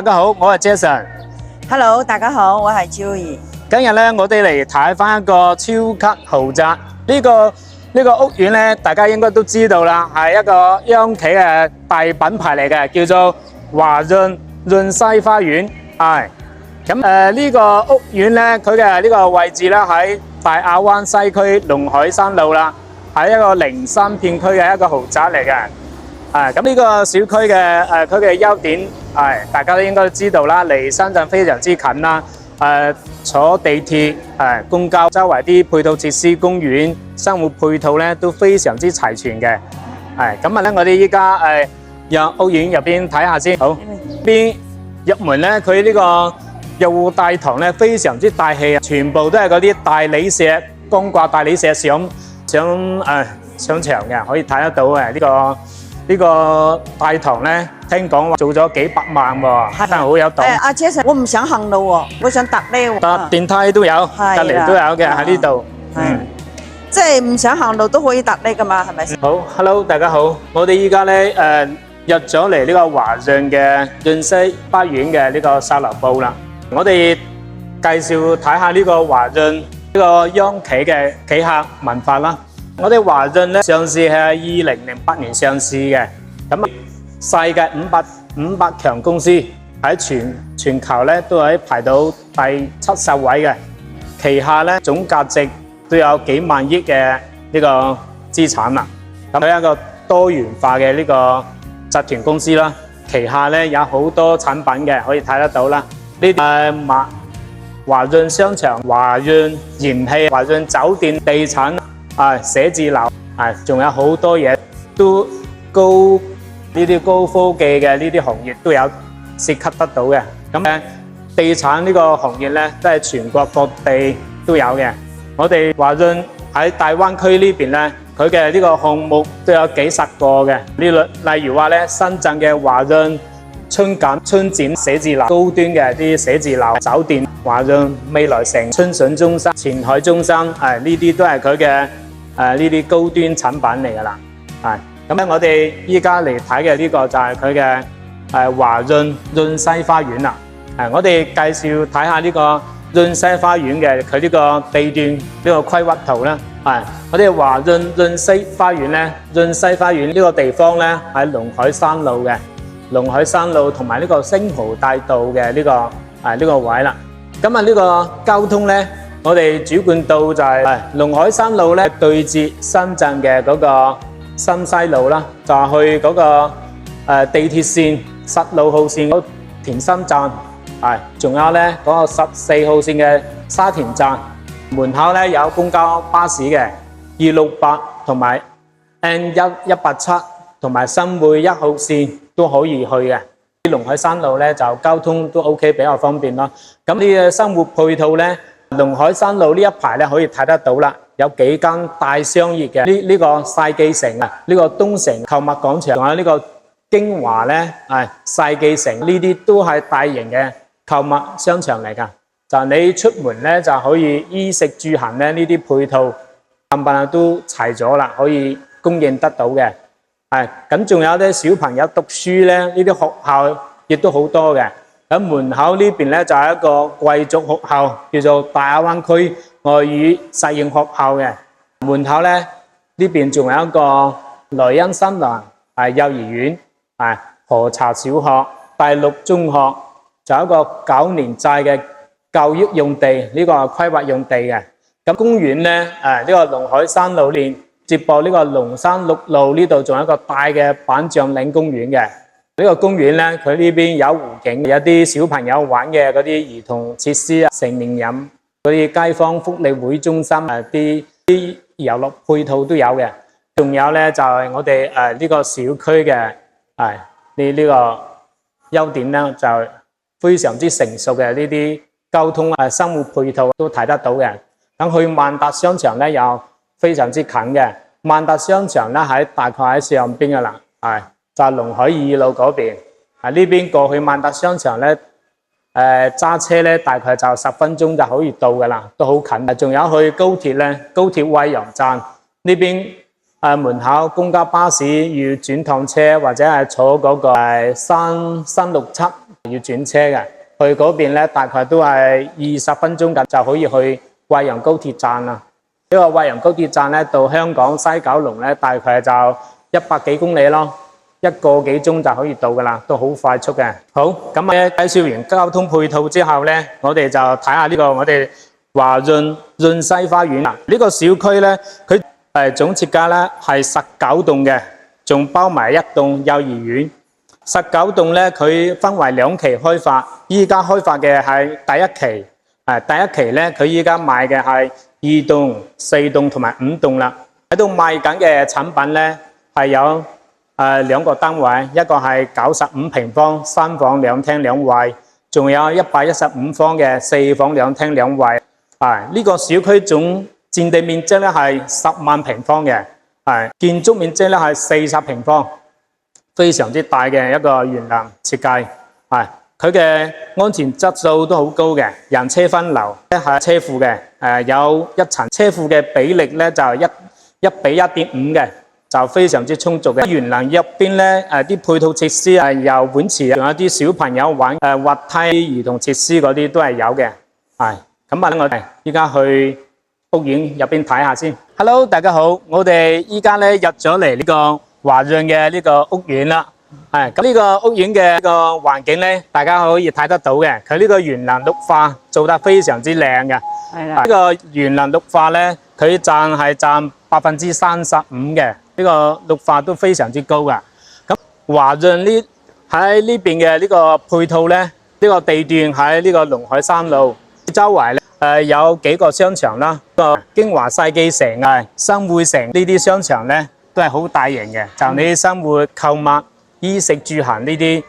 家好，我係 Jason。Hello， 大家好，我係 Joey。今日咧，我哋嚟睇翻一個超級豪宅。呢個屋苑咧，大家應該都知道啦，係一個央企嘅大品牌嚟嘅，叫做華潤西花園。係咁呢個屋苑咧，佢嘅呢個位置咧喺大亞灣西區龍海山路啦，係一個03片區嘅一個豪宅嚟嘅。咁呢個小區嘅佢嘅優點大家都應該都知道啦，離深圳非常之近啦。坐地鐵公交，周圍啲配套設施、公園、生活配套咧都非常之齊全嘅。咁咧，我哋依家入屋苑入邊睇下先。好，邊入門咧，佢呢個入戶大堂咧非常之大氣啊，全部都係嗰啲大理石光掛大理石上牆嘅，可以睇得到嘅呢個大堂咧，聽講話做咗幾百萬喎，真係好有檔。阿 Jason， 我唔想行路喎，我想搭 lift。搭電梯都有，隔離都有嘅喺呢度。即係唔想行路都可以搭 lift 噶嘛，係咪先？好 ，Hello， 大家好，我哋依家咧入咗嚟呢個華潤嘅潤西花園嘅呢個售樓部啦。我哋介紹睇下呢個華潤呢個央企嘅企客文化啦。我哋華潤咧上市係2008年上市嘅，咁世界500強公司喺全球咧都喺排到第70位嘅，旗下咧總價值都有幾萬億嘅呢個資產啦。咁係一個多元化嘅呢個集團公司啦，旗下咧有好多產品嘅，可以睇得到啦。呢啲華潤商場、華潤燃氣、華潤酒店、地產。寫字樓仲有好多嘢都呢啲高科技嘅呢啲行業都有涉及得到嘅。咁地產呢個行業咧都係全國各地都有嘅。我哋華潤喺大灣區呢邊咧，佢嘅呢個項目都有幾十個嘅。例如話咧，深圳嘅華潤春展寫字樓，高端嘅啲寫字樓、酒店，華潤未來城、春筍中心、前海中心，呢啲都係佢嘅。呢啲高端產品嚟噶啦，咁咧我哋依家嚟睇嘅呢個就係佢嘅華潤西花園啦。我哋介紹睇下呢個潤西花園嘅佢呢個地段呢個規劃圖啦。我哋華潤西花園咧，潤西花園呢個地方咧喺龍海山路嘅，龍海山路同埋呢個星河大道嘅呢個位啦。咁呢個交通咧。我哋主幹道就係龍海山路咧，對接深圳嘅嗰個深西路啦，就去嗰個地鐵線16號線嗰田心站，仲有咧嗰個14號線嘅沙田站，門口咧有公交巴士嘅268同埋 N187同埋新會1號線都可以去嘅。龍海山路咧就交通都 OK， 比較方便咯。咁呢個生活配套咧。龍海山路呢一排咧可以睇得到啦，有幾間大商業嘅呢個世紀城呢個東城購物廣場，仲有呢個京華咧世紀城，呢啲都係大型嘅購物商場嚟噶。就你出門咧就可以衣食住行咧呢啲配套冚唪唥都齊咗啦，可以供應得到嘅。咁仲有啲小朋友讀書咧，呢啲學校亦都好多嘅。喺門口呢邊咧就係一個貴族學校，叫做大亞灣區外語實驗學校嘅。門口咧呢邊仲有一個萊茵森林幼兒園，河茶小學、第六中學，仲有一個9年制嘅教育用地，呢個係規劃用地嘅。咁公園咧呢個龍海山路連接駁呢個龍山6路呢度，仲有一個大嘅板橡嶺公園嘅。呢個公園咧，佢呢邊有湖景，有啲小朋友玩嘅嗰啲兒童設施啊，成年人嗰啲街坊福利會中心啲遊樂配套都有嘅。仲有咧就係我哋呢個小區嘅呢個優點咧，就非常之成熟嘅呢啲交通生活配套都睇得到嘅。咁去萬達商場咧又非常之近嘅，萬達商場咧大概喺上邊噶啦，就係龍海2路嗰邊，呢邊過去萬達商場咧，揸車咧大概就10分鐘就可以到噶啦，都好近。仲有去高鐵咧，高鐵惠陽站呢邊門口公交巴士要轉趟車或者係坐嗰個367要轉車嘅，去嗰邊咧大概都係20分鐘咁就可以去惠陽高鐵站啦。呢個惠陽高鐵站咧到香港西九龍咧大概就100幾公里咯，1個幾鐘就可以到噶啦，都好快速嘅。好，咁介紹完交通配套之後咧，我哋就睇下呢個我哋華潤潤西花園啦。呢個小區咧，佢總設計咧係19棟嘅，仲包埋一棟幼兒園。19棟咧，佢分為2期開發，依家開發嘅係第一期。第一期咧，佢依家賣嘅係2棟、4棟同埋5棟啦。喺度賣緊嘅產品咧係有2個單位，一個係95平方3房2廳2衛，仲有115方嘅4房2廳2衛。呢個小區總佔地面積咧係10萬平方嘅，建築面積咧係40平方，非常之大嘅一個園林設計。佢嘅安全質素都好高嘅，人車分流，係車庫嘅，有一層車庫嘅比例咧就1比1.5嘅，就非常之充足嘅。園林入邊咧啲配套設施有泳池，仲有啲小朋友玩滑梯兒童設施嗰啲都係有嘅。咁我哋依家去屋苑入邊睇下先。Hello， 大家好，我哋依家咧入咗嚟呢個華潤嘅呢個屋苑啦。咁呢個屋苑嘅個環境咧，大家可以睇得到嘅。佢呢個園林綠化做得非常之靚嘅。係啦。呢個園林綠化咧，佢佔35%嘅，呢個綠化都非常之高噶。咁華潤喺呢邊嘅呢個配套咧，呢個地段喺呢個龍海山路周圍咧，有幾個商場啦，個京華世紀城、新會城呢啲商場咧都係好大型嘅，就你生活購物、衣食住行呢啲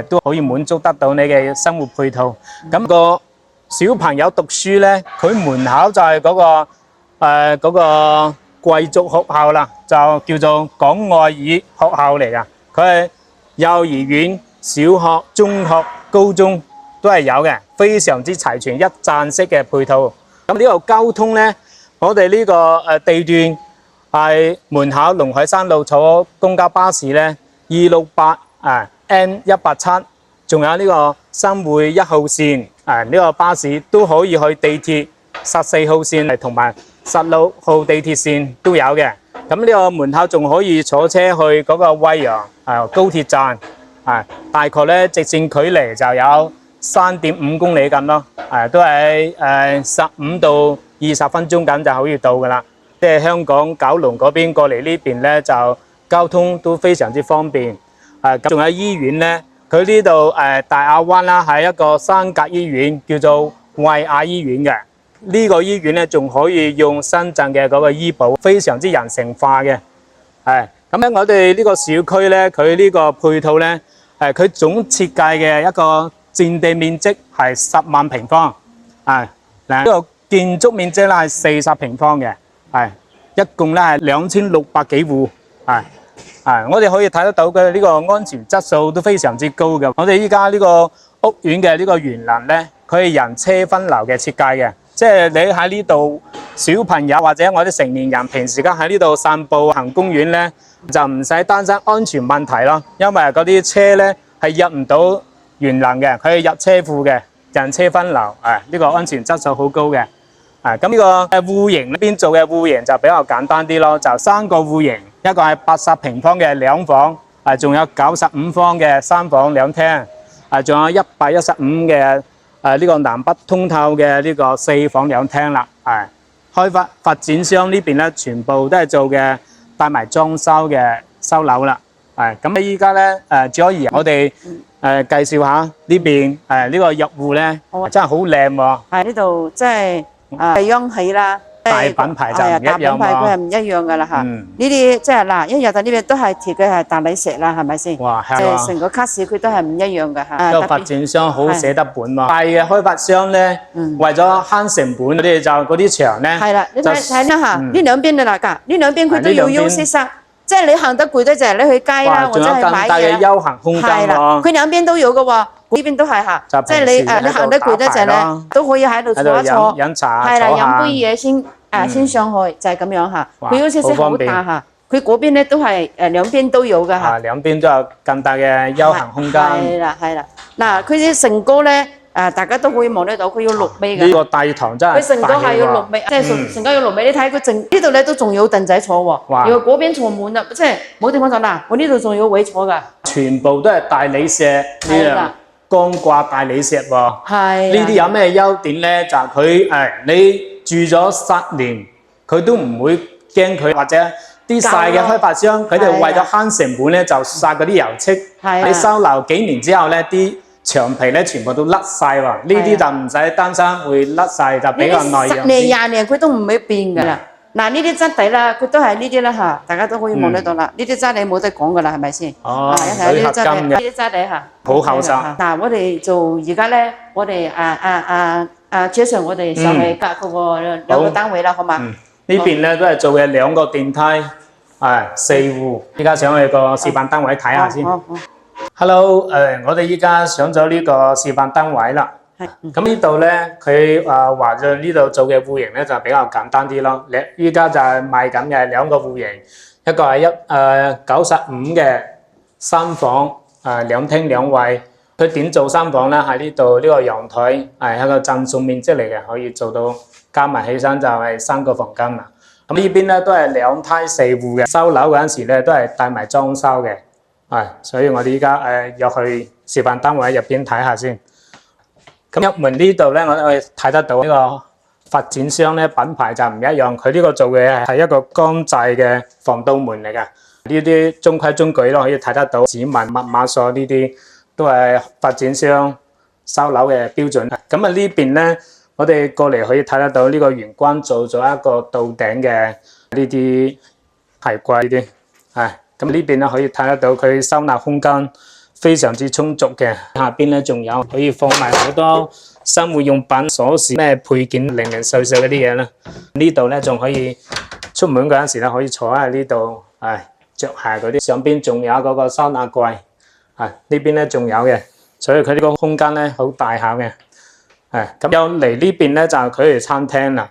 都可以滿足得到你嘅生活配套。咁個小朋友讀書咧，佢門口就係嗰個貴族學校啦，就叫做港愛爾學校嚟噶。佢係幼兒園、小學、中學、高中都係有嘅，非常之齊全，一站式嘅配套。咁呢個交通咧，我哋呢個地段係門口龍海山路坐公交巴士咧268 N187，仲有呢個新會1號線呢個巴士都可以去地鐵14號線同埋16號地鐵線都有嘅。咁呢個門口仲可以坐車去嗰個惠陽高鐵站，大概咧直線距離就有3.5公里咁咯，都係15到20分鐘咁就可以到噶啦。即係香港九龍嗰邊過嚟呢邊咧，就交通都非常之方便。咁仲有醫院咧，佢呢度大亞灣啦，係一個三甲醫院，叫做惠雅醫院嘅。呢個醫院咧，仲可以用深圳嘅嗰個醫保，非常之人性化嘅。咁咧，我哋呢個小區咧，佢呢個配套咧，佢總設計嘅一個佔地面積係10萬平方，呢個建築面積咧係40平方嘅，一共咧係2600幾戶，我哋可以睇得到嘅呢個安全質素都非常之高嘅。我哋依家呢個屋苑嘅呢個園林咧，佢係人車分流嘅設計嘅。即係你喺呢度，小朋友或者我哋成年人平時間喺呢度散步行公園咧，就唔使擔心安全問題咯。因為嗰啲車咧係入唔到園林嘅，佢係入車庫嘅，人車分流。呢個安全質素好高嘅。咁呢個戶型呢邊做嘅戶型就比較簡單啲咯，就3個戶型，一個係80平方嘅2房，仲有95方嘅3房2廳，仲有115嘅。呢個南北通透嘅呢個4房2廳啦，開發展商呢邊咧全部都係做嘅帶埋裝修嘅收樓啦，咁你依家咧Joy，我哋介紹下呢邊呢個入戶咧，真係好靚喎。係呢度即係地央喜啦。大品牌就唔一樣喎。大品牌佢係唔一樣噶啦嚇。呢啲即係嗱，一入到呢邊都係貼嘅係大理石啦，係咪先？哇，係喎。即係成個卡士佢都係唔一樣嘅嚇。個發展商好捨得本喎。大嘅開發商咧，為咗慳成本，佢哋就嗰啲牆咧。係啦，你睇啦嚇，呢兩邊啊嗱，呢兩邊佢都要休息室，即係你行得攰得就係你去街啦，或者係買嘢。仲有更大嘅休閒空間喎。係啦，佢兩邊都有嘅喎。呢邊都係嚇，即係你行得攰得滯咧，都可以喺度坐一坐，飲茶，係啦，飲杯嘢先上去，就係咁樣嚇。佢休息室好大嚇，佢嗰邊咧都係兩邊都有㗎嚇。兩邊都有咁大嘅休閒空間。係啦係啦，嗱佢啲城高咧大家都可以望得到，佢有6米㗎。呢個大堂真係佢城高係有6米，即係城高有6米。你睇佢正呢度咧都仲有凳仔坐喎。如果嗰邊坐滿啦，即係冇地方坐嗱，我呢度仲有位坐㗎。全部都係大理石呢樣鋼掛大理石喎。係。呢啲有咩優點咧？就係佢你住咗10年，佢都唔會驚佢或者啲細嘅開發商，佢哋為咗慳成本咧，就殺嗰啲油漆。你收樓幾年之後咧，啲牆皮咧全部都甩晒喎。呢啲就唔使擔心會甩晒，就比較耐用。10年20年佢都唔會變㗎啦。嗱呢啲質地啦，佢都係呢啲啦嚇，大家都可以望得到啦。呢啲質地冇得講㗎啦，係咪先？哦，呢啲質地，呢啲質地嚇，好厚實。嗱我哋做而家咧，我哋Jason，我哋上去隔嗰個2個單位啦，好嘛？呢邊咧都係做嘅2個電梯，4戶。依家上去個示範單位睇下先。Hello， 我哋依家上咗呢個示範單位啦。咁呢度咧，佢華潤呢度做嘅戶型咧就比較簡單啲咯。依家就係賣緊嘅2個戶型，一個係95嘅3房，2廳2衛。佢點做3房咧？喺呢度呢個陽台係一個贈送面積嚟嘅，可以做到加埋起身就係3個房間啦。咁呢邊咧都係2梯4戶嘅，收樓嗰陣時咧都係帶埋裝修嘅，所以我哋依家入去示範單位入邊睇下先。咁入門呢度咧，我哋可以睇得到呢個發展商咧品牌就唔一樣，佢呢個做嘅係一個鋼製嘅防盜門嚟㗎。呢啲中規中矩咯，可以睇得到指紋、密碼鎖呢啲都係發展商收樓嘅標準。咁呢邊咧，我哋過嚟可以睇得到呢個玄關做咗一個到頂嘅呢啲鞋櫃呢啲，咁呢邊咧可以睇得到佢收納空間非常之充足嘅，下邊咧仲有可以放埋好多生活用品、鎖匙、咩配件、零零碎碎嗰啲嘢啦。呢度咧仲可以出門嗰陣時咧可以坐喺呢度，着鞋嗰啲。上邊仲有嗰個收納櫃，呢邊咧仲有嘅，所以佢呢個空間咧好大下嘅。咁又嚟呢邊咧就係佢哋餐廳啦。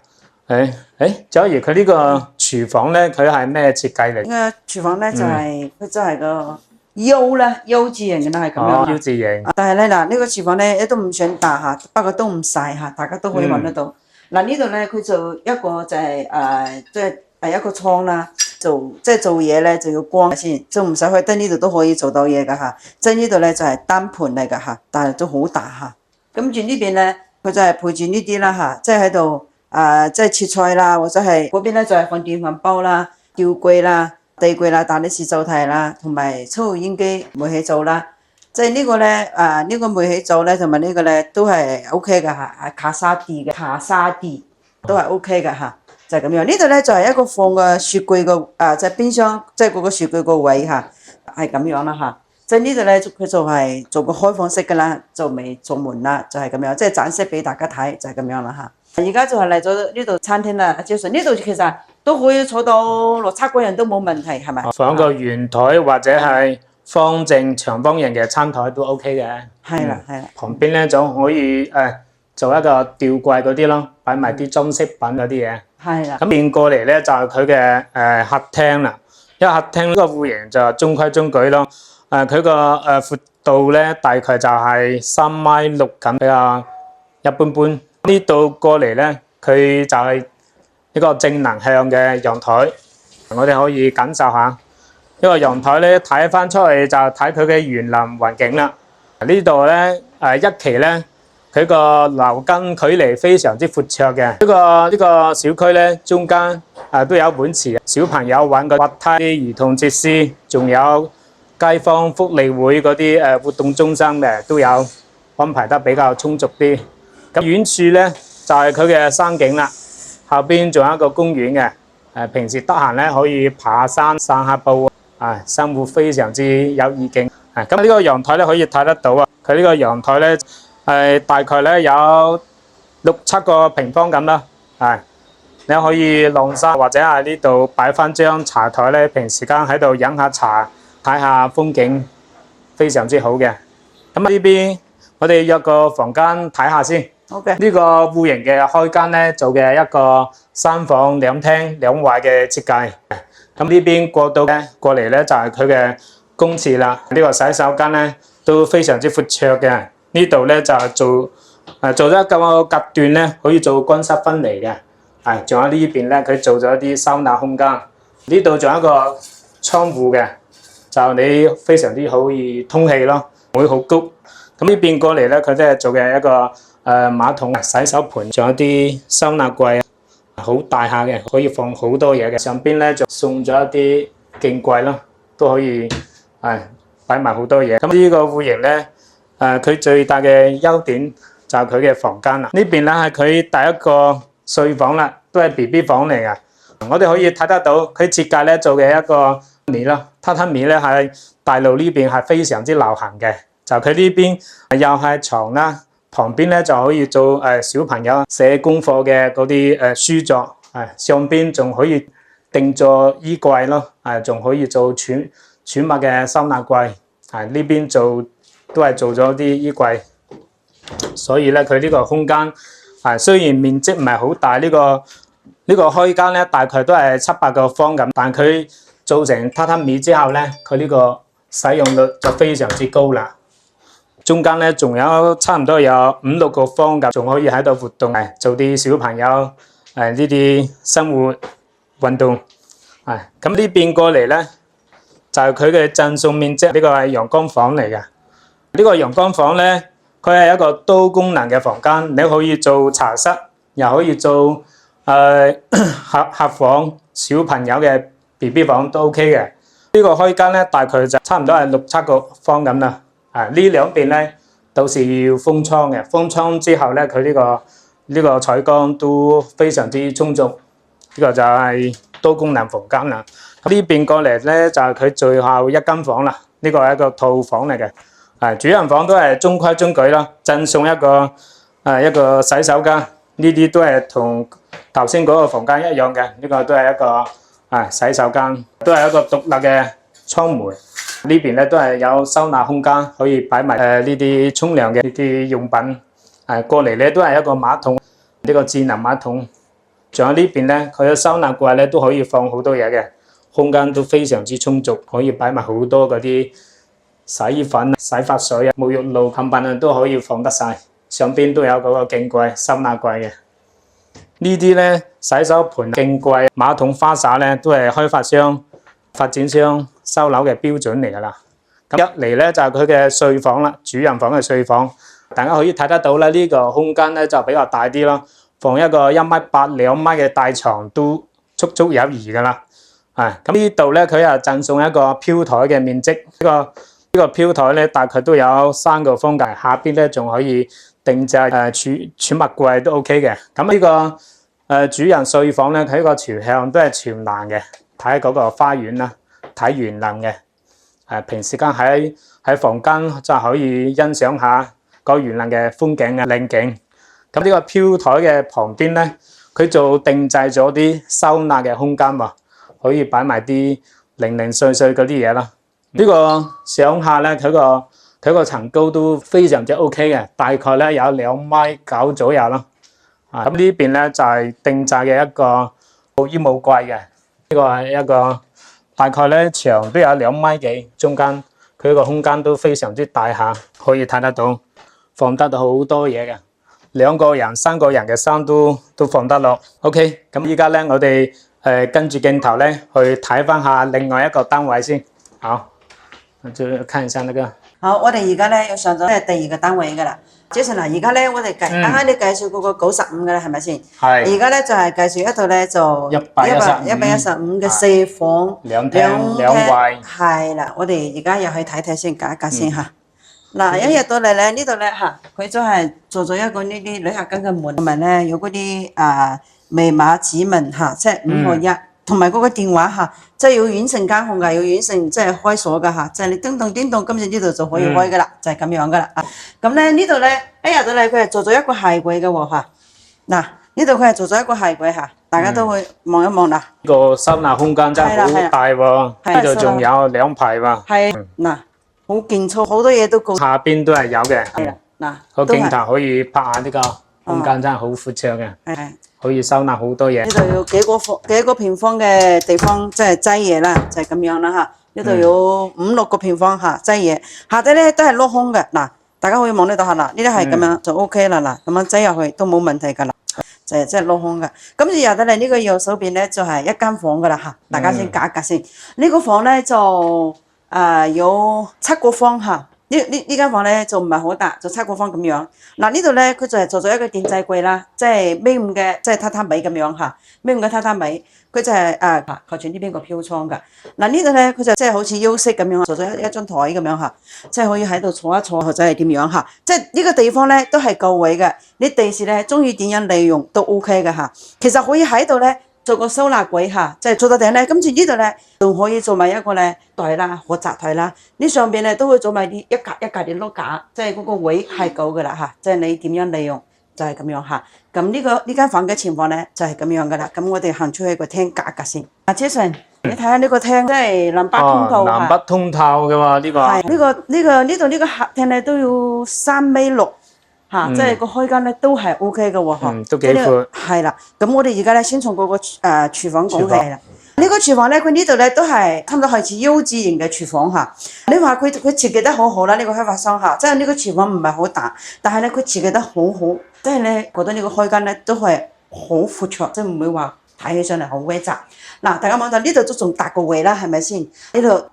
假如佢呢個廚房咧，佢係咩設計嚟？呢個廚房咧就係佢真係個。U 字型嘅啦，係咁樣。U 字型。但係咧嗱，呢個廚房咧都唔算大嚇，不過都唔細嚇，大家都可以揾得到。嗱呢度咧，佢做一個就係即係一個倉啦，做嘢咧就要光先，就唔使去得呢度都可以做到嘢㗎嚇。即係呢度咧就係單盤嚟㗎嚇，但係都好大嚇。咁住呢邊咧，佢就係配住呢啲啦嚇，即係喺度即係切菜啦，或者係嗰邊咧就係放電飯煲啦、吊櫃啦。地櫃啦、大理石灶台啦，同埋抽油煙機、煤氣灶啦，即係呢個咧，呢個煤氣灶咧，同埋呢個咧都係 O K 㗎嚇，係卡沙地都係 O K 㗎嚇，就係咁樣。呢度咧就係一個放個雪櫃個即係冰箱，即係嗰個雪櫃個位嚇，係咁樣啦嚇。即係呢度咧，佢就係做個開放式㗎啦，就未做門啦，就係咁樣，即係展示俾大家睇，就係咁樣啦嚇。而家就係嚟咗呢度餐廳啦，阿 Jason，呢度其實都可以坐到6-7個人都冇問題，係咪？放個圓台或者係方正長方形嘅餐台都 OK 嘅。係啦，係啦。旁邊咧就可以做一個吊櫃嗰啲咯，擺埋啲裝飾品嗰啲嘢。係啦。咁變過嚟咧就係佢嘅客廳啦，因為客廳呢個戶型就中規中矩咯。佢個闊度咧大概就係3.6米咁，比較一般般。呢度過嚟咧，佢就係一個正南向嘅陽台，我哋可以感受下。呢個陽台咧睇翻出去就睇佢嘅園林環境啦。呢度咧一期咧，佢個樓根距離非常之闊綽嘅。呢個小區咧中間都有泳池，小朋友玩個滑梯、兒童設施，仲有街坊福利會嗰啲活動中心嘅都有安排得比較充足啲。咁遠處咧就係佢嘅山景啦，後邊仲有一個公園嘅。平時得閒咧可以爬山散下步，生活非常之有意境。咁呢個陽台咧可以睇得到啊，佢呢個陽台咧大概咧有6-7個平方咁啦。你可以晾衫或者喺呢度擺翻張茶台咧，平時間喺度飲下茶，睇下風景，非常之好嘅。咁呢邊我哋約個房間睇下先。Okay. 呢個戶型嘅開間咧做嘅一個3房2廳2衛嘅設計，咁呢邊過嚟咧就係佢嘅公廁啦。呢個洗手間咧都非常之闊綽嘅。呢度咧就做咗一個隔斷咧，可以做乾濕分離嘅。仲有呢邊咧，佢做咗啲收納空間。呢度仲有一個窗戶嘅，就你非常之可以通氣咯，唔會好谷。咁呢邊過嚟咧，佢都係做嘅一個馬桶、洗手盤，仲有啲收納櫃，好大下嘅，可以放好多嘢嘅。上邊咧就送咗一啲鏡櫃咯，都可以擺埋好多嘢。咁呢個戶型咧，佢最大嘅優點就係佢嘅房間啦。呢邊咧係佢第一個睡房啦，都係 BB 房嚟㗎。我哋可以睇得到佢設計咧做嘅一個榻咯，榻榻米咧喺大陸呢邊係非常之流行嘅。就佢呢邊又係床啦，旁邊咧就可以做小朋友寫功課嘅嗰啲書桌，上邊仲可以定做衣櫃咯，仲可以做儲物嘅收納櫃，呢邊都係做咗啲衣櫃，所以咧佢呢個空間雖然面積唔係好大，呢個開間咧大概都係700個方咁，但佢做成榻榻米之後咧，佢呢個使用率就非常之高啦。中間咧仲有差唔多有5-6個方咁，仲可以喺度活動，做啲小朋友呢啲生活運動。咁呢邊過嚟咧就係佢嘅贈送面積，呢個係陽光房嚟嘅。呢個陽光房咧，佢係一個多功能嘅房間，你可以做茶室，又可以做客房、小朋友嘅 BB 房都 OK 嘅。呢個開間咧大概就差唔多係6-7個方咁啦。呢兩邊咧到時要封窗嘅，封窗之後咧佢呢個採光都非常之充足。呢個就係多功能房間啦。呢邊過嚟咧就係佢最後一間房啦。呢個係一個套房嚟嘅。主人房都係中規中矩啦，贈送一個洗手間。呢啲都係同頭先嗰個房間一樣嘅。呢個都係一個洗手間，都係一個獨立嘅窗門。呢邊咧都係有收納空間，可以擺埋呢啲沖涼嘅呢啲用品。過嚟咧都係一個馬桶，呢個智能馬桶。仲有呢邊咧，佢嘅收納櫃咧都可以放好多嘢嘅，空間都非常之充足，可以擺埋好多嗰啲洗衣粉、洗髮水啊、沐浴露、冚唪唥都可以放得晒。上邊都有嗰個鏡櫃、收納櫃嘅。呢啲咧洗手盆、鏡櫃、馬桶花灑咧都係開發商、發展商收樓嘅標準嚟㗎啦。咁一嚟咧就係佢嘅睡房啦，主人房嘅睡房，大家可以睇得到啦。呢個空間咧就比較大啲咯，放一個1.8米、2米嘅大床都足足有餘㗎啦。咁呢度咧佢又贈送一個飄台嘅面積，呢個飄台咧大概都有3個方格，下邊咧仲可以定製儲物櫃都 OK 嘅。咁呢個主人睡房咧，佢個朝向都係朝南嘅，睇嗰個花園啦，睇園林嘅。平時間喺房間就可以欣賞下個園林嘅風景啊、靚景。咁呢個飄台嘅旁邊咧，佢就定製咗啲收納嘅空間喎，可以擺埋啲零零碎碎嗰啲嘢啦。呢個上下咧，佢個層高都非常之 OK 嘅，大概咧有2.9米左右啦。咁呢邊咧就係定製嘅一個衣帽櫃嘅，呢個係一個大概咧長都有2.幾米，中間佢個空間都非常之大下，可以睇得到，放得到好多嘢嘅，2個人、3個人嘅衫都放得落。OK， 咁依家咧我哋跟住鏡頭咧去睇翻下另外一個單位先。好，我就看一下那個。好，我哋而家咧要上咗第2個單位噶啦。Jason 嗱，而家咧我哋啱啱你介紹嗰個95噶啦，係咪先？係。而家咧就係介紹一套咧就115嘅4房兩衛。係啦，我哋而家入去睇睇先，隔一隔先嚇。嗱，一入到嚟咧，呢度咧嚇，佢就係做咗一個呢啲旅客間嘅門，同埋咧有嗰啲密碼指紋嚇，即係5個1，同埋嗰個電話嚇，即係要遠程監控㗎，要遠程即係開鎖㗎嚇，即係你叮咚叮咚，今次呢度就可以開㗎啦，就係咁樣㗎啦。咁咧呢度咧一入到嚟，佢係做咗一個鞋櫃嘅喎嚇。嗱，呢度佢係做咗一個鞋櫃嚇，大家都會望一望嗱。個收納空間真係好大喎，呢度仲有2排喎。係嗱。好勁粗，好多嘢都高。下邊都係有嘅。係啦，嗱，個鏡頭可以拍下呢個空間真係好闊綽嘅，係可以收納好多嘢。呢度有幾個平方嘅地方，即係擠嘢啦，就係咁樣啦嚇。呢度有5、6個平方嚇擠嘢，下底咧都係鏤空嘅嗱，大家可以望呢度下啦，呢啲係咁樣就 OK 啦嗱，咁樣擠入去都冇問題㗎啦。就係即係鏤空嘅，咁入到嚟呢個右手邊咧就係一間房噶啦嚇，大家先隔一隔先。呢個房咧就有7個方嚇，呢間房咧就唔係好大，就7個方咁樣。嗱呢度咧佢就係做咗一個電製櫃啦，即係孭5嘅，即係榻榻米咁樣嚇，孭5嘅榻榻米，佢就係靠住呢邊個飄窗㗎。嗱呢度咧佢就即係好似休息咁樣，做咗一張台咁樣嚇，即係可以喺度坐一坐或者係點樣嚇，即係呢個地方咧都係夠位嘅。你第時咧中意點樣利用都 OK 嘅嚇。其實可以喺度咧做個收納櫃嚇，即係做到頂咧。跟住呢度咧仲可以做埋一個咧台啦，學習台啦。呢上邊咧都會做埋啲一格一格嘅碌架，即係嗰個位係夠嘅啦嚇。即係你點樣利用就係咁樣嚇。咁呢間房嘅情況咧就係咁樣嘅啦。咁我哋行出去個廳隔一隔先。Jason，你睇下呢個廳，即係南北通透嚇。南北通透嘅喎呢個。係呢度呢個客廳咧都要3.6米。即係個開間咧都係 O K 嘅喎，都幾闊。係啦，咁我哋而家咧先從嗰個廚房講起啦。呢個廚房咧，佢呢度咧都係差唔多係似 U 字型嘅廚房嚇。你話佢設計得好好啦，呢個開發商嚇，即係呢個廚房唔係好大，但係咧佢設計得好好，即係咧覺得呢個開間咧都係好闊綽，即係唔會話睇起上嚟好鬼窄。嗱，大家望到呢度都仲大個位啦，係咪先？呢度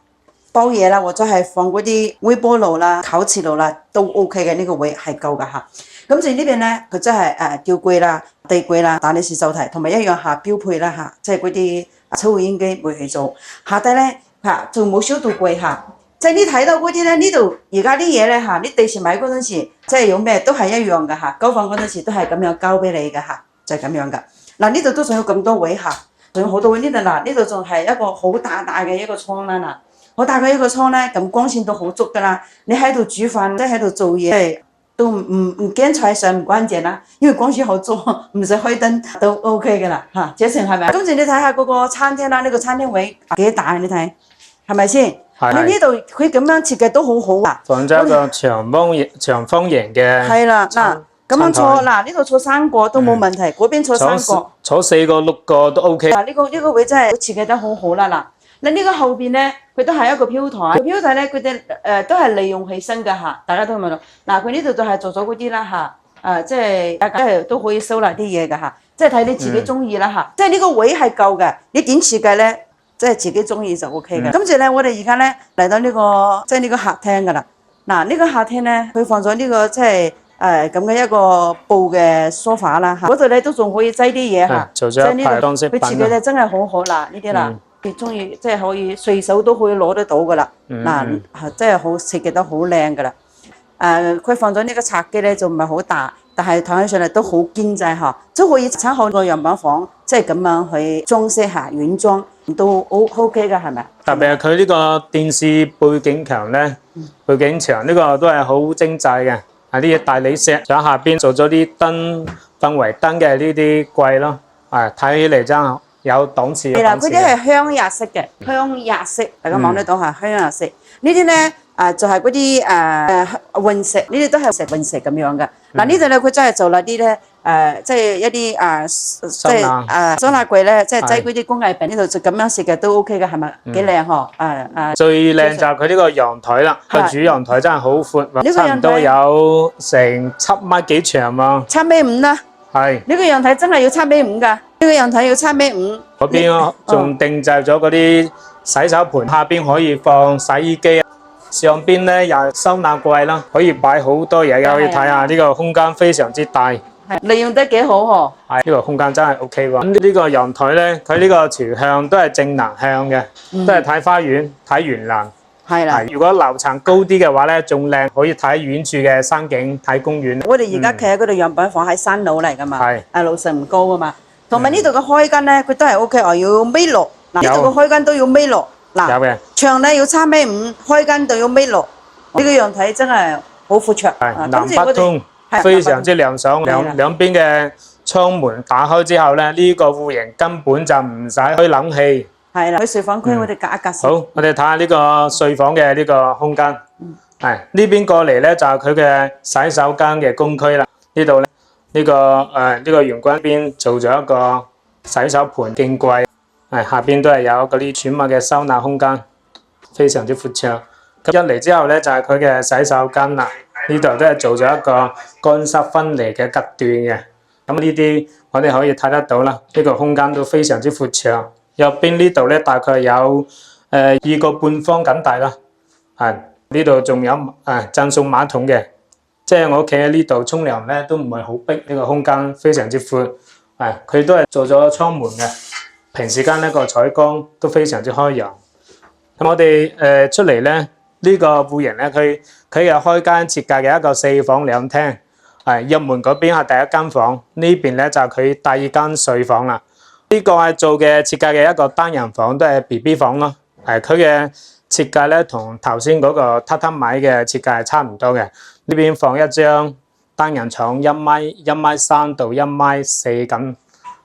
煲嘢啦，或者係放嗰啲微波爐啦、烤翅爐啦，都 OK 嘅，呢個位係夠㗎嚇。咁至呢邊咧，佢真係吊櫃啦、地櫃啦、大理石手提，同埋一樣嚇標配啦嚇，即係嗰啲抽油煙機煤氣灶。下底咧嚇仲冇小度櫃嚇，即係你睇到嗰啲咧，呢度而家啲嘢咧嚇，你第時買嗰陣時，即係有咩都係一樣㗎嚇，交房嗰陣時都係咁樣交俾你㗎嚇，就係咁樣㗎。嗱呢度都仲有咁多位嚇，仲有好多位呢度嗱，呢度仲係一個好大嘅一個倉啦嗱。好大嘅一個倉咧，咁光線都好足噶啦。你喺度煮飯，即係喺度做嘢，都唔驚踩上唔關鍵啦。因為光線好足，唔使開燈都 OK 噶啦嚇。Jason係咪？跟住你睇下嗰個餐廳啦，呢個餐廳位幾大？你睇係咪先？喺呢度佢咁樣設計都好好啊。放咗一個長方形嘅。係啦，嗱咁樣坐嗱，呢度坐3個都冇問題，嗰邊坐3個。坐4個、6個都 OK。嗱呢個位真係設計得好好啦嗱。你呢個後邊咧，佢都係一個飄台，飄台咧佢哋都係利用起身㗎嚇，大家都問到。嗱佢呢度就係做咗嗰啲啦嚇，即係大家都可以收納啲嘢㗎嚇，即係睇你自己中意啦嚇，即係呢個位係夠嘅，你點設計咧，即係自己中意就 O K 嘅。跟住咧，我哋而家咧嚟到呢個即係呢個客廳㗎啦。嗱呢個客廳咧，佢放咗呢個即係咁嘅一個布嘅梳化啦嚇，嗰度咧都仲可以擠啲嘢嚇，做咗一排裝飾品。佢設計咧真係好好啦，呢啲啦。你中意即係可以隨手都可以攞得到噶啦，嗱即係好設計得好靚噶啦。佢放咗呢個茶几咧就唔係好大，但係睇起上嚟都好經濟嚇，都可以參考個樣板房，即係咁樣去裝飾下軟裝都 OK 噶，係咪？特別係佢呢個電視背景牆咧，背景牆呢個都係好精緻嘅，係啲大理石，喺下邊做咗啲燈氛圍燈嘅呢啲櫃咯，睇起嚟真係有檔次。係啦，嗰啲係香日式嘅，香日式，大家望得到嚇，香日式。呢啲咧就係嗰啲雲石，呢啲都係雲石咁樣嘅。嗱呢度咧，佢真係做啦啲咧即係一啲即係收納櫃咧，即係擠嗰啲工藝品。呢度就咁樣設計都 OK 嘅，係咪？幾靚嗬？最靚就係佢呢個陽台啦，個主陽台真係好闊，差唔多有成7米幾長喎。7.5米啦。係。呢個陽台真係要7.5米㗎，呢個陽台要7.5米。嗰邊仲定製咗嗰啲洗手盆，下邊可以放洗衣機，上邊咧又收納櫃啦，可以擺好多嘢嘅。可以睇下呢個空間非常之大，利用得幾好喎。係呢個空間真係 OK 喎。咁呢個陽台咧，佢呢個朝向都係正南向嘅，都係睇花園、睇園林。係啦。如果樓層高啲嘅話咧，仲靚，可以睇遠處嘅山景、睇公園。我哋而家企喺嗰度樣板房喺山路嚟㗎嘛，係路上唔高㗎嘛。同埋呢度嘅開間咧，佢都係 OK，要1.6米。嗱，呢度嘅開間都要1.6米。嗱，有嘅。牆咧要7.5米，開間都要1.6米。呢個陽台真係好闊綽。係南北通，非常之涼爽。兩邊嘅窗門打開之後咧，呢個戶型根本就唔使開冷氣。係啦，去睡房區我哋隔一隔先。好，我哋睇下呢個睡房嘅呢個空間。係呢邊過嚟咧，就係佢嘅洗手間嘅公區啦。呢度咧。呢個玄關邊做咗一個洗手盆鏡櫃，下邊都係有嗰啲儲物嘅收納空間，非常之闊綽。咁一嚟之後咧就係佢嘅洗手間啦，呢度都係做咗一個乾濕分離嘅隔斷嘅。咁呢啲我哋可以睇得到啦，呢個空間都非常之闊綽。入邊呢度咧大概有2個半方咁大啦。呢度仲有贈送馬桶嘅，即係我屋企喺呢度沖涼咧都唔係好逼，呢個空間非常之闊。佢都係做咗窗門嘅，平時間呢個採光都非常之開揚。咁我哋出嚟咧，呢個戶型咧佢有開間設計嘅一個4房2廳。入門嗰邊係第一間房，呢邊咧就係佢第二間睡房啦。呢個係做嘅設計嘅一個單人房，都係 BB 房咯。佢嘅設計咧同頭先嗰個榻榻米嘅設計係差唔多嘅。呢邊放一張單人床，1米3到1米4咁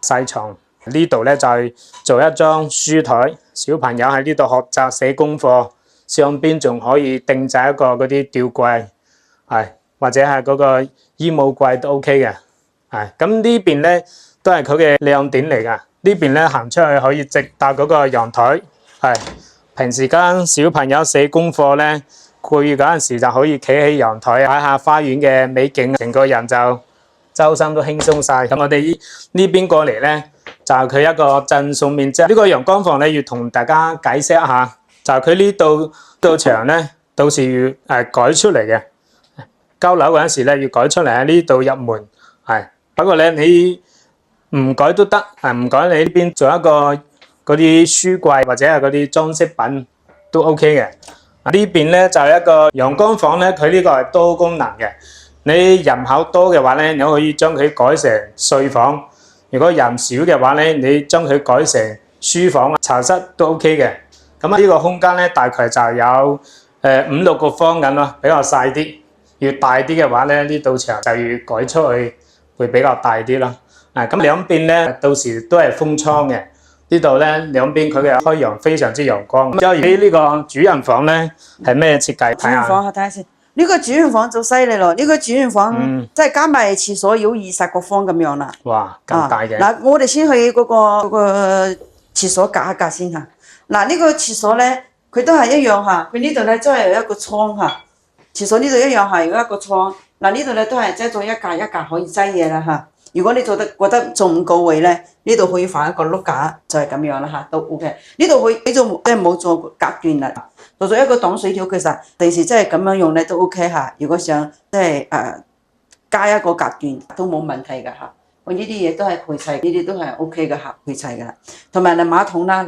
細床。呢度咧就係做一張書台，小朋友喺呢度學習寫功課。上邊仲可以定製一個嗰啲吊櫃，或者係嗰個衣帽櫃都 OK 嘅。咁呢邊咧都係佢嘅亮點嚟㗎。呢邊咧行出去可以直達嗰個陽台。平時間小朋友寫功課咧，攰嗰陣時就可以企喺陽台睇下花園嘅美景，成個人就周身都輕鬆晒。咁我哋呢邊過嚟咧，就係佢一個贈送面積。呢個陽光房咧要同大家解釋一下，就係佢呢度牆咧，到時要改出嚟嘅。交樓嗰陣時咧要改出嚟喺呢度入門。不過咧你唔改都得，唔改你呢邊做一個嗰啲書櫃或者係嗰啲裝飾品都 OK 嘅。呢邊咧就係一個陽光房咧，佢呢個係多功能嘅。你人口多嘅話咧，你可以將佢改成睡房；如果人少嘅話咧，你將佢改成書房、茶室都 OK 嘅。咁呢個空間咧大概就有5-6個方咁咯，比較細啲。要大啲嘅話咧，呢道牆就要改出去，會比較大啲咯。咁兩邊咧到時都係封窗嘅。呢度咧兩邊佢嘅開揚非常之陽光。咁至於呢個主人房咧係咩設計？主人房睇下先。呢個主人房就犀利咯！呢個主人房即係加埋廁所有20個方咁樣啦。哇，咁大嘅！嗱，我哋先去嗰個廁所隔一隔先嚇。嗱，呢個廁所咧，佢都係一樣嚇。佢呢度咧真係有一個窗嚇。廁所呢度一樣係有一個窗。嗱，呢度咧都係擠咗一格一格可以擠嘢啦嚇。如果你覺得仲唔夠位咧，呢度可以放一個碌架，就係咁樣啦嚇，都 OK。呢度佢做即係冇做隔斷啦，做咗一個擋水條，其實第時真係咁樣用咧都 OK 嚇。如果想即係加一個隔斷都冇問題㗎嚇。我呢啲嘢都係配齊，呢啲都係 OK 嘅嚇，配齊㗎啦。同埋馬桶啦，嗱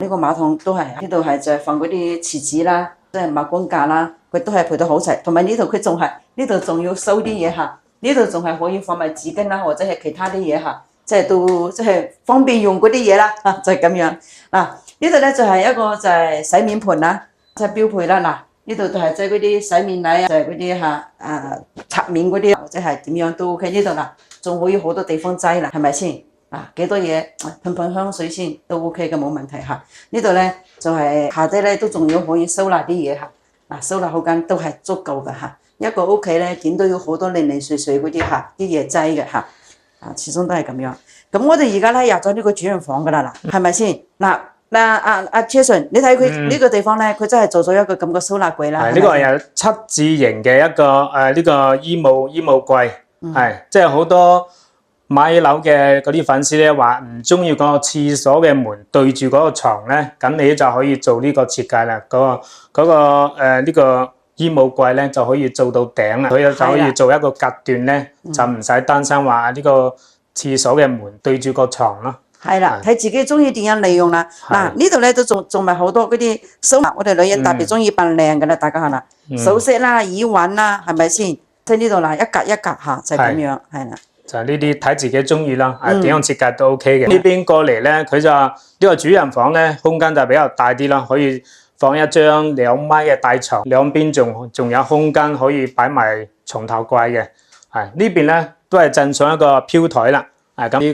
呢個馬桶都係呢度係就係放嗰啲廁紙啦，即係抹乾架啦，佢都係配得好齊。同埋呢度佢仲係呢度仲要收啲嘢嚇。呢度仲係可以放埋紙巾啦，或者係其他啲嘢嚇，即係都即係方便用嗰啲嘢啦嚇，就係咁樣。嗱，呢度咧就係一個就係洗面盆啦，即係標配啦。嗱，呢度就係即係嗰啲洗面奶啊，就係嗰啲擦面嗰啲，或者係點樣都 OK。呢度嗱，仲可以好多地方擠啦，係咪先？嗱，幾多嘢噴噴香水先都 OK 嘅，冇問題嚇。呢度咧就係下低咧都仲要可以收納啲嘢嚇，嗱收納空間都係足夠嘅嚇。一個屋企咧，點都要好多零零碎碎嗰啲嚇，啲嘢擠嘅嚇，始終都係咁樣。咁我哋而家咧入咗呢個主人房噶啦，嗱，係咪先？嗱阿 Jason， 你睇佢呢個地方咧，佢真係做咗一個咁嘅收納櫃啦。呢個係有7字形嘅一個呢個衣帽櫃，即係好多買樓嘅嗰啲粉絲咧話唔中意個廁所嘅門對住嗰個床咧，咁你就可以做呢個設計啦。呢個衣帽櫃咧就可以做到頂啦，佢就可以做一個隔斷咧，就唔使擔心話呢個廁所嘅門對住個床咯。係啦，睇自己中意點樣利用啦。嗱，呢度咧都仲埋好多嗰啲首飾，我哋女人特別中意扮靚嘅啦，大家係啦，首飾啦、耳環啦，係咪先？即係呢度嗱，一格一格嚇，就係咁樣，係啦。就係呢啲睇自己中意啦，點樣設計都 OK 嘅。呢邊過嚟咧，佢就呢個主人房咧，空間就比較大啲啦，可以放一張2米嘅大床，兩邊仲有空間可以擺埋床頭櫃嘅。呢邊咧都係贈送一個飄台啦。咁呢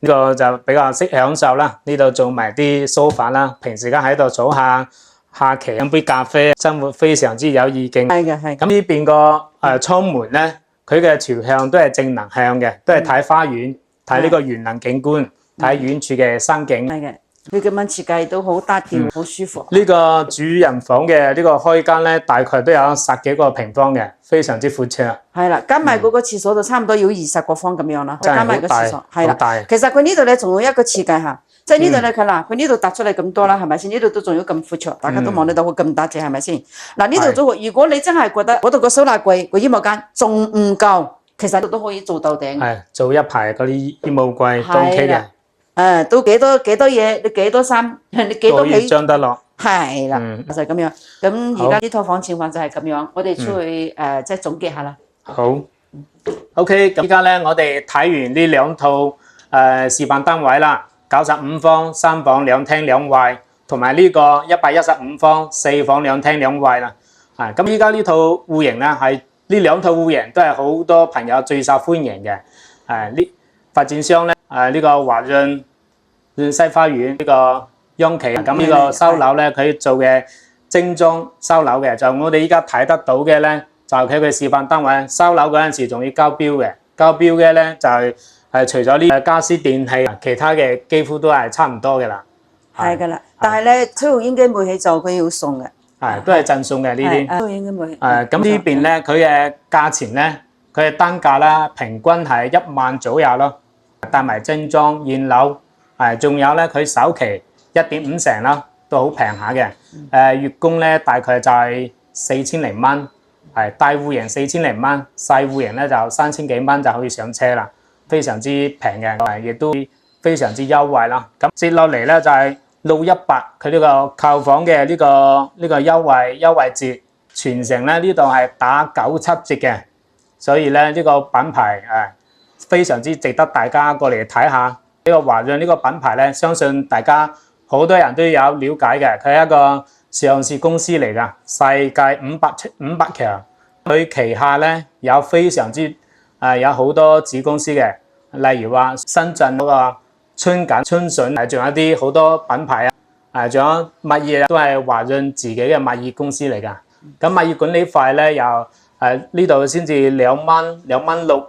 個就比較識享受啦。呢度做埋啲梳化啦，平時間喺度坐下棋飲杯咖啡，生活非常之有意境。係嘅，係。咁呢邊個窗門咧佢嘅朝向都係正南向嘅，都係睇花園，睇呢個園林景觀，睇遠處嘅山景。係嘅，佢咁樣設計都好單調，好舒服。呢個主人房嘅呢個開間咧，大概都有10幾個平方嘅，非常之闊綽。係啦，加埋嗰個廁所就差唔多要20個方咁樣啦，真係加埋個廁所，係好大啦。其實佢呢度咧仲有一個設計嚇，即係呢度咧佢呢度突出嚟咁多啦，係咪先？呢度都仲有咁闊綽，大家都望得到佢咁大隻，係咪先？嗱呢度都，如果你真係覺得嗰度個收納櫃個衣帽間仲唔夠，其實都可以做到頂。係做一排嗰啲衣帽櫃都 OK 嘅。都幾多嘢，你幾多衫，你幾多可以起，裝得落。係啦，就係咁樣。咁而家呢套房情況就係咁樣，我哋出去即係總結下啦。好 ，OK， 咁而家咧，我哋睇完呢2套示範單位啦，95方3房2廳2衛，同埋呢個115方4房2廳2衛啦。咁依家呢套戶型咧，係呢2套戶型都係好多朋友最受歡迎嘅。呢發展商咧，呢個華潤西花園呢個央企，咁呢個收樓咧，佢做嘅精裝收樓嘅，就我哋依家睇得到嘅咧，就佢嘅示範單位收樓嗰陣時仲要交標嘅，交標嘅咧就係除咗呢家私電器，其他嘅幾乎都係差唔多嘅啦。係㗎啦，但係咧，崔浩應該冇起就佢要送嘅，係都係贈送嘅呢啲。崔浩應該冇起。咁呢邊咧，佢嘅價錢咧，佢嘅單價啦，平均係1萬左右咯。帶埋精裝現樓，仲有咧佢首期1.5成啦，都好平下嘅。月供咧大概就係4000零蚊，大戶型4000零蚊，細戶型咧就3000幾蚊就可以上車啦，非常之平嘅，亦都非常之優惠啦。咁接落嚟咧就係618佢呢個購房嘅呢個優惠折，全城咧呢度係打97折嘅，所以咧呢個品牌非常之值得大家過嚟睇下。呢個華潤呢個品牌咧，相信大家好多人都有了解嘅。佢係一個上市公司嚟㗎，世界500強。佢旗下咧有非常之有好多子公司嘅，例如話深圳嗰個春錦、春筍，仲有啲好多品牌仲有物業都係華潤自己嘅物業公司嚟㗎。咁物業管理費咧又呢度先至2蚊、2蚊6，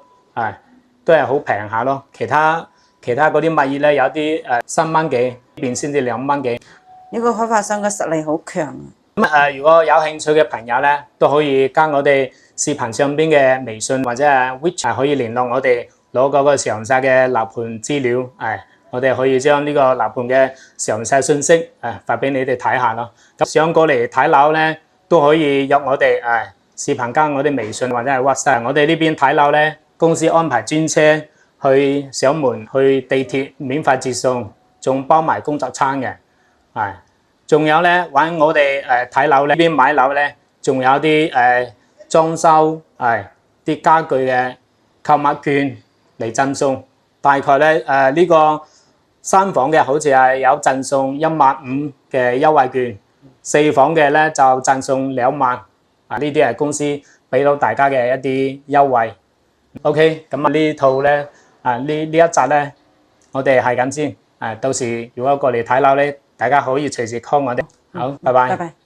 都係好平下咯。其他嗰啲物業咧有啲3蚊幾，呢邊先至2蚊幾。呢個開發商嘅實力好強。咁如果有興趣嘅朋友咧，都可以加我哋視頻上邊嘅微信或者係 WeChat，可以聯絡我哋攞嗰個詳細嘅樓盤資料。我哋可以將呢個樓盤嘅詳細信息發俾你哋睇下咯。咁想過嚟睇樓咧，都可以約我哋視頻加我哋微信或者係 WhatsApp。我哋呢邊睇樓咧，公司安排專車去上門，去地鐵免費接送，仲包埋工作餐嘅。仲有咧揾我哋睇樓呢邊買樓咧，仲有啲裝修啲家具嘅購物券嚟贈送。大概咧呢個3房嘅好似係有贈送15000嘅優惠券，4房嘅咧就贈送2萬。呢啲係公司俾到大家嘅一啲優惠。OK，咁呢套咧呢一集咧，我哋係咁先。到時如果過嚟睇樓咧，大家可以隨時 call 我哋。好，拜拜。拜拜。